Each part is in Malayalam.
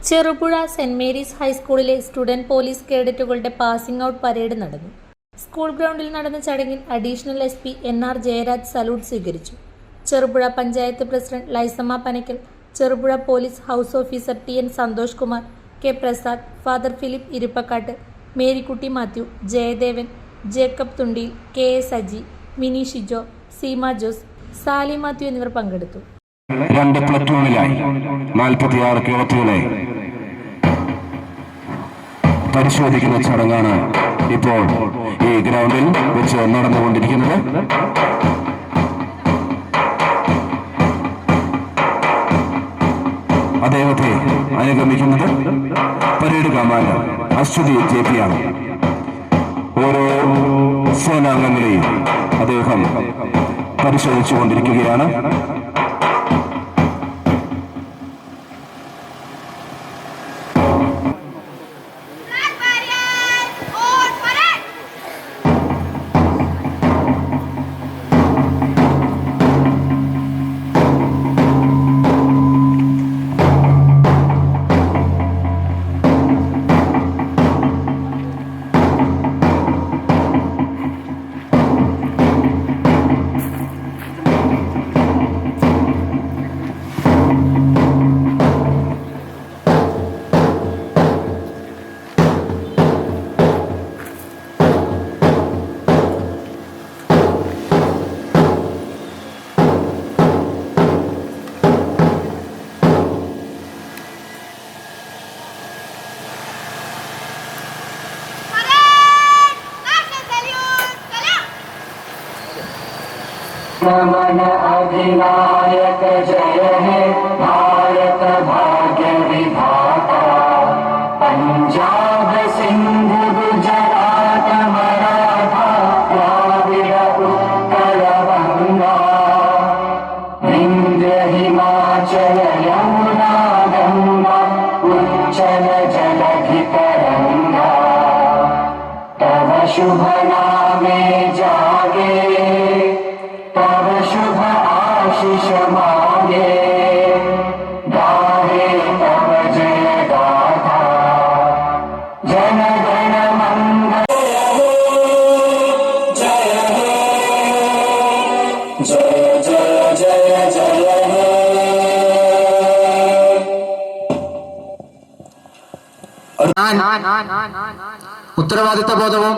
ചെറുപുഴ സെന്റ് മേരീസ് ഹൈസ്കൂളിലെ സ്റ്റുഡന്റ് പോലീസ് കേഡറ്റുകളുടെ പാസിംഗ് ഔട്ട് പരേഡ് നടന്നു. സ്കൂൾ ഗ്രൗണ്ടിൽ നടന്ന ചടങ്ങിൽ additional SP NR Jayaraj salute സ്വീകരിച്ചു. Cherupuzha panchayat president Laisamma Panakkal, Cherupuzha police house officer TN Santhosh Kumar, K Prasad, father Philip Irippakkattu, Marykutty Mathew, Jayadevan, Jacob Thundiyil, KA Saji, Mini Shijo, Seema Jose, Sally Mathew എന്നിവർ പങ്കെടുത്തു. രണ്ട് പ്ലറ്റൂണിലായി 46 കേഡറ്റുകളെ പരിശോധിക്കുന്ന ചടങ്ങാണ് ഇപ്പോൾ ഈ ഗ്രൗണ്ടിൽ വെച്ച് നടന്നുകൊണ്ടിരിക്കുന്നത്. അദ്ദേഹത്തെ അനുഗമിക്കുന്നത് പരേഡ് കമാൻഡർ അശ്വതി JP ആണ്. ഓരോ സേനാംഗങ്ങളെയും അദ്ദേഹം പരിശോധിച്ചുകൊണ്ടിരിക്കുകയാണ്. नमन अधिनायक जय हे भारत भाग्य विधाता, पंजाब सिंध गुजरात मराठा द्राविड़ उत्कल बंगा, विंध्य हिमाचल यमुना गंगा उच्चल जलधि तरंगा, तव शुभ नामे जागे तब शुभ आशीष मांगे, गाहे तब जय गाथा जन गण मंगल। जय हे जय जय जय जय हे। ഉത്തരവാദിത്ത ബോധവും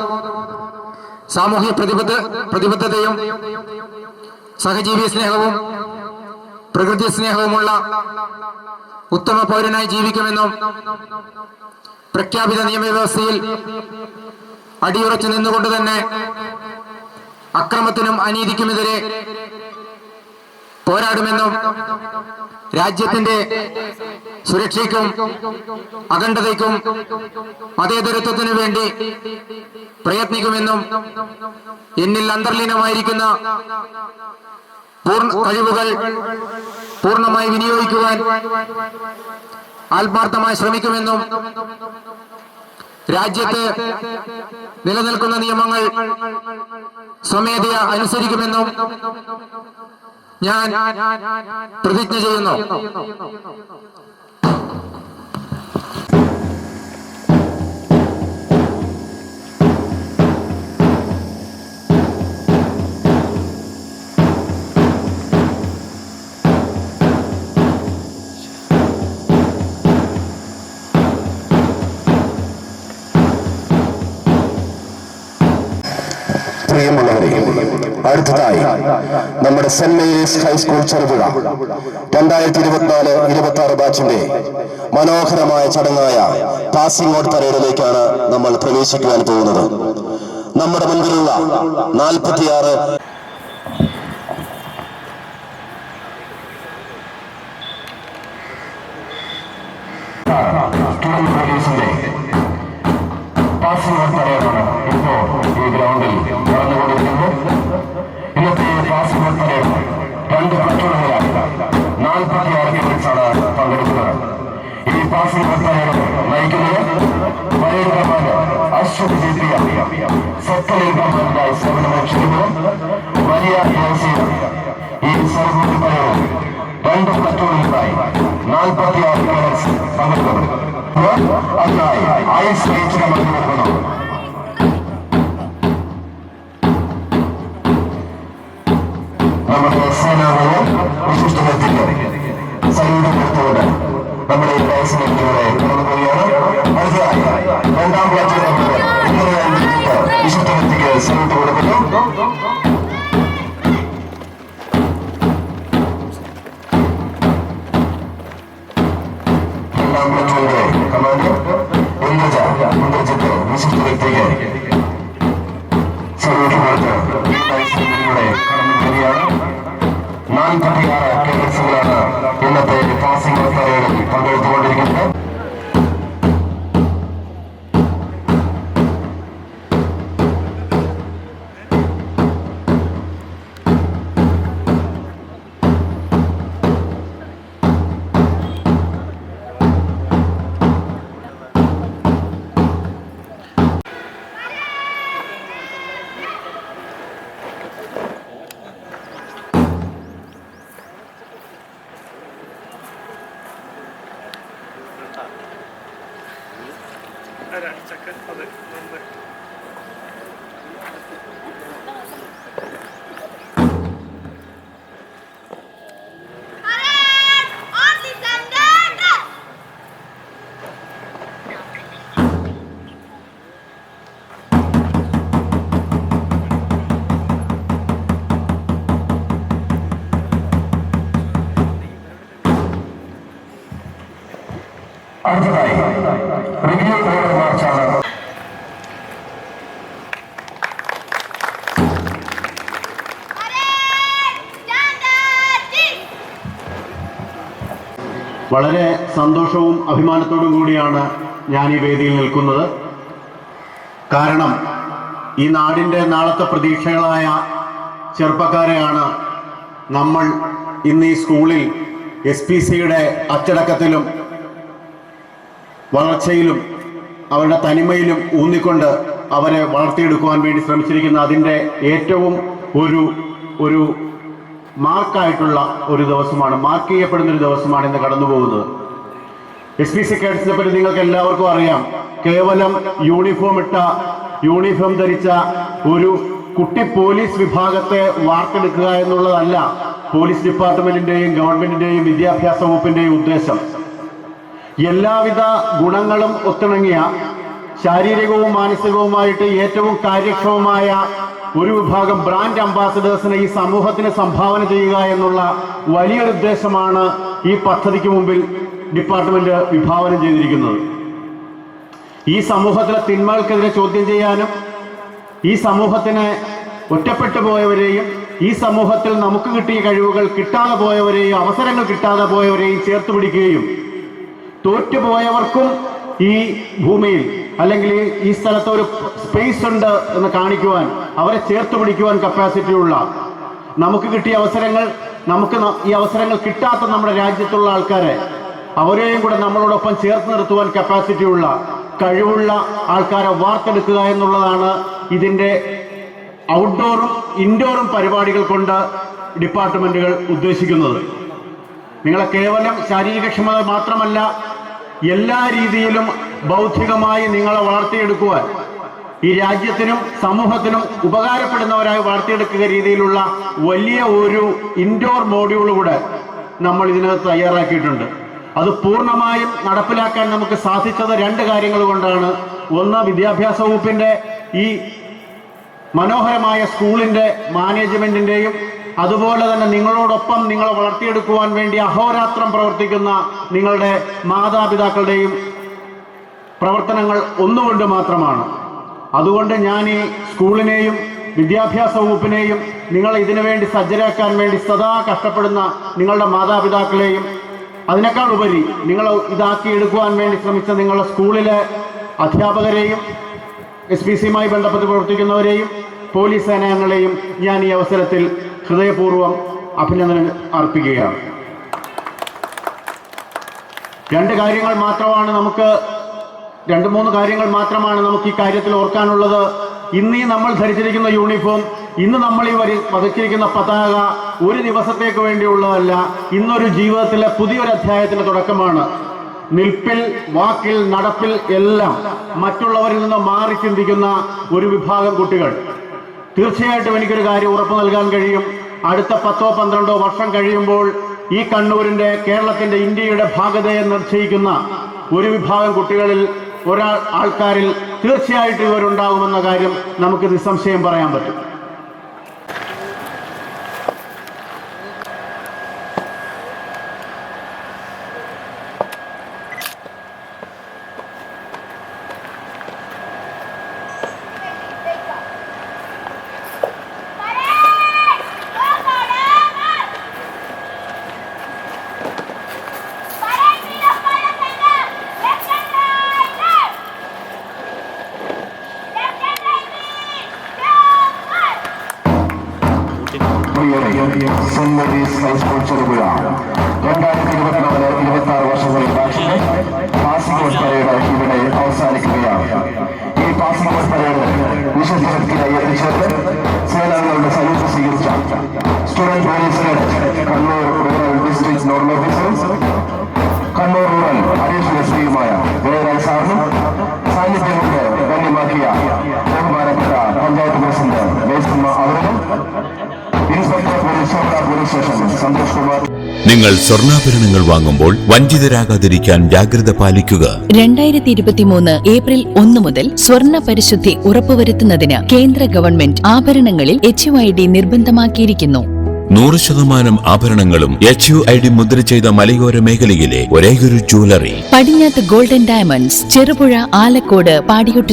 സാമൂഹ്യ പ്രതിബദ്ധതയും സഹജീവി സ്നേഹവും പ്രകൃതി സ്നേഹവുമുള്ള ഉത്തമ പൗരനായി ജീവിക്കുമെന്നും പ്രഖ്യാപിത നിയമവ്യവസ്ഥയിൽ അടിയുറച്ചു നിന്നുകൊണ്ട് തന്നെ അക്രമത്തിനും അനീതിക്കുമെതിരെ പോരാടുമെന്നും രാജ്യത്തിന്റെ സുരക്ഷയ്ക്കും അഖണ്ഡതയ്ക്കും മതേതരത്വത്തിനു വേണ്ടി പ്രയത്നിക്കുമെന്നും എന്നിൽ അന്തർലീനമായിരിക്കുന്ന കഴിവുകൾ പൂർണ്ണമായി വിനിയോഗിക്കുവാൻ ആത്മാർത്ഥമായി ശ്രമിക്കുമെന്നും രാജ്യത്ത് നിലനിൽക്കുന്ന നിയമങ്ങൾ സ്വമേധയാ അനുസരിക്കുമെന്നും ഞാൻ പ്രതിജ്ഞ ചെയ്യുന്നു. പ്രിയമുള്ളവരെ, അടുത്തതായി നമ്മുടെ സെന്റ് മേരീസ് ഹൈസ്കൂൾ ചെറുപുഴ 2024-26 ബാച്ചിന്റെ മനോഹരമായ ചടങ്ങായ പാസിംഗ് ഔട്ട് പരേഡിലേക്കാണ് നമ്മൾ പ്രവേശിക്കുവാൻ പോകുന്നത്. നമ്മുടെ മുൻപിലുള്ള 46 പോലീസിന്റെ പാസിംഗ് ഔട്ട് പരേഡാണ് ഇപ്പോൾ ഈ ഗ്രൗണ്ടിൽ നടന്നുകൊണ്ടിരിക്കുന്നത്. ഇന്നത്തെ പാസിംഗ് ഔട്ട് പരേഡ് 2 പ്ലറ്റൂണുകളായി 46 കേഡറ്റ്സാണ് പങ്കെടുക്കുന്നത്. ഈ പാസിംഗ് ഔട്ട് പരേഡ് നയിക്കുന്നത് parade commander Aswathy JP, sectoral കമാൻഡറായി സേവനമനുഷ്ഠിക്കുന്നത് വലിയ ഈ സർവീസ് പരേഡ് 2 പ്ലറ്റൂണുകളായി 46 കേഡറ്റ്സ് പങ്കെടുക്കുന്നു. അതിനായി ഐസ് റേഞ്ച് കമ്മിറ്റി വെക്കുന്നു. നമ്മുടെ സേനാംഗങ്ങളെ വിശിഷ്ട വ്യക്തികൾ സല്യൂട്ട് കൊടുത്തുകൊണ്ട് നമ്മുടെ ഈ പ്രയത്നത്തിലൂടെ കടന്നു പോവുകയാണ്. അടുത്തതായി രണ്ടാം ബാച്ചിലെ വിശിഷ്ട വ്യക്തിക്ക് സല്യൂട്ട് കൊടുക്കുന്നു. രണ്ടാം ബാച്ചിലെ കമാൻഡർ ഇന്ദ്രജിത്ത് വിശിഷ്ട വ്യക്തിക്ക് സല്യൂട്ട് കൊടുത്ത് ഈ പ്രയത്നത്തിലൂടെ കടന്നു പോവുകയാണ്. 46 കേഡറ്റ്സുകളാണ് ഇന്നത്തെ പാസിംഗ് ഔട്ട് പരേഡിൽ പങ്കെടുത്തുകൊണ്ടിരിക്കുന്നത്. അടുത്തതായി റിവ്യൂ ഓർഡർ മാർച്ചാണ്. വളരെ സന്തോഷവും അഭിമാനത്തോടും കൂടിയാണ് ഞാൻ ഈ വേദിയിൽ നിൽക്കുന്നത്. കാരണം ഈ നാടിൻ്റെ നാളത്തെ പ്രതീക്ഷകളായ ചെറുപ്പക്കാരെയാണ് നമ്മൾ ഇന്ന് ഈ സ്കൂളിൽ SPCയുടെ അച്ചടക്കത്തിലും വളർച്ചയിലും അവരുടെ തനിമയിലും ഊന്നിക്കൊണ്ട് അവരെ വളർത്തിയെടുക്കുവാൻ വേണ്ടി ശ്രമിച്ചിരിക്കുന്ന അതിൻ്റെ ഏറ്റവും ഒരു മാർക്കായിട്ടുള്ള ഒരു ദിവസമാണ്, മാർക്ക് ചെയ്യപ്പെടുന്നൊരു ദിവസമാണ് ഇന്ന് കടന്നു പോകുന്നത്. SPC കേഡറ്റ്സിനെ പറ്റി നിങ്ങൾക്ക് എല്ലാവർക്കും അറിയാം. കേവലം യൂണിഫോം ധരിച്ച ഒരു കുട്ടി പോലീസ് വിഭാഗത്തെ വാർത്തെടുക്കുക എന്നുള്ളതല്ല പോലീസ് ഡിപ്പാർട്ട്മെന്റിന്റെയും ഗവൺമെന്റിന്റെയും വിദ്യാഭ്യാസ വകുപ്പിന്റെയും ഉദ്ദേശം. എല്ലാവിധ ഗുണങ്ങളും ഒത്തിണങ്ങിയ ശാരീരികവും മാനസികവുമായിട്ട് ഏറ്റവും കാര്യക്ഷമമായ ഒരു വിഭാഗം ബ്രാൻഡ് അംബാസഡേഴ്സിനെ ഈ സമൂഹത്തിന് സംഭാവന ചെയ്യുക എന്നുള്ള വലിയൊരു ഉദ്ദേശമാണ് ഈ പദ്ധതിക്ക് മുമ്പിൽ ഡിപ്പാർട്ട്മെന്റ് വിഭാവനം ചെയ്തിരിക്കുന്നത്. ഈ സമൂഹത്തിലെ തിന്മകൾക്കെതിരെ ചോദ്യം ചെയ്യാനും ഈ സമൂഹത്തിന് ഒറ്റപ്പെട്ടു പോയവരെയും ഈ സമൂഹത്തിൽ നമുക്ക് കിട്ടിയ കഴിവുകൾ കിട്ടാതെ പോയവരെയും അവസരങ്ങൾ കിട്ടാതെ പോയവരെയും ചേർത്ത് പിടിക്കുകയും തോറ്റുപോയവർക്കും ഈ ഭൂമിയിൽ അല്ലെങ്കിൽ ഈ സ്ഥലത്ത് ഒരു സ്പേസ് ഉണ്ട് എന്ന് കാണിക്കുവാൻ, അവരെ ചേർത്ത് പിടിക്കുവാൻ കപ്പാസിറ്റിയുള്ള, നമുക്ക് കിട്ടിയ അവസരങ്ങൾ ഈ അവസരങ്ങൾ കിട്ടാത്ത നമ്മുടെ രാജ്യത്തുള്ള ആൾക്കാരെ അവരെയും കൂടെ നമ്മളോടൊപ്പം ചേർത്ത് നിർത്തുവാൻ കപ്പാസിറ്റിയുള്ള കഴിവുള്ള ആൾക്കാരെ വാർത്തെടുക്കുക എന്നുള്ളതാണ് ഇതിൻ്റെ ഔട്ട്ഡോറും ഇൻഡോറും പരിപാടികൾ കൊണ്ട് ഡിപ്പാർട്ട്മെന്റുകൾ ഉദ്ദേശിക്കുന്നത്. നിങ്ങളെ കേവലം ശാരീരികക്ഷമത മാത്രമല്ല, എല്ലാ രീതിയിലും ബൗദ്ധികമായി നിങ്ങളെ വളർത്തിയെടുക്കുവാൻ, ഈ രാജ്യത്തിനും സമൂഹത്തിനും ഉപകാരപ്പെടുന്നവരായി വളർത്തിയെടുക്കുക രീതിയിലുള്ള വലിയ ഒരു ഇൻഡോർ മോഡ്യൂൾ കൂടെ നമ്മൾ ഇതിനകത്ത് തയ്യാറാക്കിയിട്ടുണ്ട്. അത് പൂർണ്ണമായും നടപ്പിലാക്കാൻ നമുക്ക് സാധിച്ചത് 2 കാര്യങ്ങൾ കൊണ്ടാണ്. ഒന്ന്, വിദ്യാഭ്യാസ വകുപ്പിന്റെ ഈ മനോഹരമായ സ്കൂളിന്റെ മാനേജ്മെന്റിന്റെയും അതുപോലെ തന്നെ നിങ്ങളോടൊപ്പം നിങ്ങളെ വളർത്തിയെടുക്കുവാൻ വേണ്ടി അഹോരാത്രം പ്രവർത്തിക്കുന്ന നിങ്ങളുടെ മാതാപിതാക്കളുടെയും പ്രവർത്തനങ്ങൾ ഒന്നുകൊണ്ട് മാത്രമാണ്. അതുകൊണ്ട് ഞാൻ ഈ സ്കൂളിനെയും വിദ്യാഭ്യാസ വകുപ്പിനെയും നിങ്ങളെ ഇതിനു വേണ്ടി സജ്ജരാക്കാൻ വേണ്ടി സദാ കഷ്ടപ്പെടുന്ന നിങ്ങളുടെ മാതാപിതാക്കളെയും അതിനേക്കാൾ ഉപരി നിങ്ങൾ ഇതാക്കിയെടുക്കുവാൻ വേണ്ടി ശ്രമിച്ച നിങ്ങളുടെ സ്കൂളിലെ അധ്യാപകരെയും SPCയുമായി ബന്ധപ്പെട്ട് പ്രവർത്തിക്കുന്നവരെയും പോലീസ് സേനാംഗങ്ങളെയും ഞാൻ ഈ അവസരത്തിൽ ഹൃദയപൂർവ്വം അഭിനന്ദനം അർപ്പിക്കുകയാണ്. 2 കാര്യങ്ങൾ മാത്രമാണ് നമുക്ക് 2-3 കാര്യങ്ങൾ മാത്രമാണ് നമുക്ക് ഈ കാര്യത്തിൽ ഓർക്കാനുള്ളത്. ഇന്നീ നമ്മൾ ധരിച്ചിരിക്കുന്ന യൂണിഫോം ഇന്ന് നമ്മൾ ഈ വധിച്ചിരിക്കുന്ന പതാക ഒരു ദിവസത്തേക്ക് വേണ്ടിയുള്ളതല്ല, ഇന്നൊരു ജീവിതത്തിലെ പുതിയൊരു അധ്യായത്തിന്റെ തുടക്കമാണ്. നിൽപ്പിൽ, വാക്കിൽ, നടപ്പിൽ എല്ലാം മറ്റുള്ളവരിൽ നിന്ന് മാറി ചിന്തിക്കുന്ന ഒരു വിഭാഗം കുട്ടികൾ. തീർച്ചയായിട്ടും എനിക്കൊരു കാര്യം ഉറപ്പു നൽകാൻ കഴിയും. അടുത്ത 10-12 വർഷം കഴിയുമ്പോൾ ഈ കണ്ണൂരിന്റെ, കേരളത്തിന്റെ, ഇന്ത്യയുടെ ഭാഗതയെ നിശ്ചയിക്കുന്ന ഒരു വിഭാഗം കുട്ടികളിൽ ആൾക്കാരിൽ തീർച്ചയായിട്ടും ഇവരുണ്ടാകുമെന്ന കാര്യം നമുക്ക് നിസ്സംശയം പറയാൻ പറ്റും. സെന്റ് മേരീസ് ഹൈസ്കൂൾ ചെറുപുഴ 2024-26 വർഷങ്ങളിൽ പാസിംഗ് ഔട്ട് പരേഡ് ഇവിടെ അവസാനിക്കുകയാണ്. ഈ പാസിംഗ് ഔട്ട് പരേഡ് വിശദീകരിക്കായി എത്തിച്ചേർന്ന് സേനാംഗങ്ങളുടെ സല്യൂട്ട് സ്വീകരിച്ച student police Kannur rural district nodal officers, Kannur rural additional S പിയുമായ ജയരാജ് സാറിനും സാന്നിധ്യം കൊണ്ട് ധന്യമാക്കിയ ബഹുമാനപ്പെട്ട പഞ്ചായത്ത് പ്രസിഡന്റ് മേസമ്മ അവരും inspector police station Santhosh Kumar. നിങ്ങൾ സ്വർണ്ണാഭരണങ്ങൾ വാങ്ങുമ്പോൾ വഞ്ചിതരാകാതിരിക്കാൻ ജാഗ്രത പാലിക്കുക. 2023 ഏപ്രിൽ 1 മുതൽ സ്വർണ്ണ പരിശുദ്ധി ഉറപ്പുവരുത്തുന്നതിന് കേന്ദ്ര ഗവൺമെന്റ് ആഭരണങ്ങളിൽ HUID നിർബന്ധമാക്കിയിരിക്കുന്നു. 100% ആഭരണങ്ങളും HUID മുദ്ര ചെയ്ത മലയോര മേഖലയിലെ ഒരേയൊരു ജ്വല്ലറി പടിഞ്ഞാത്ത് ഗോൾഡൻ ഡയമണ്ട്സ്, ചെറുപുഴ, ആലക്കോട്, പാടിയൊട്ട്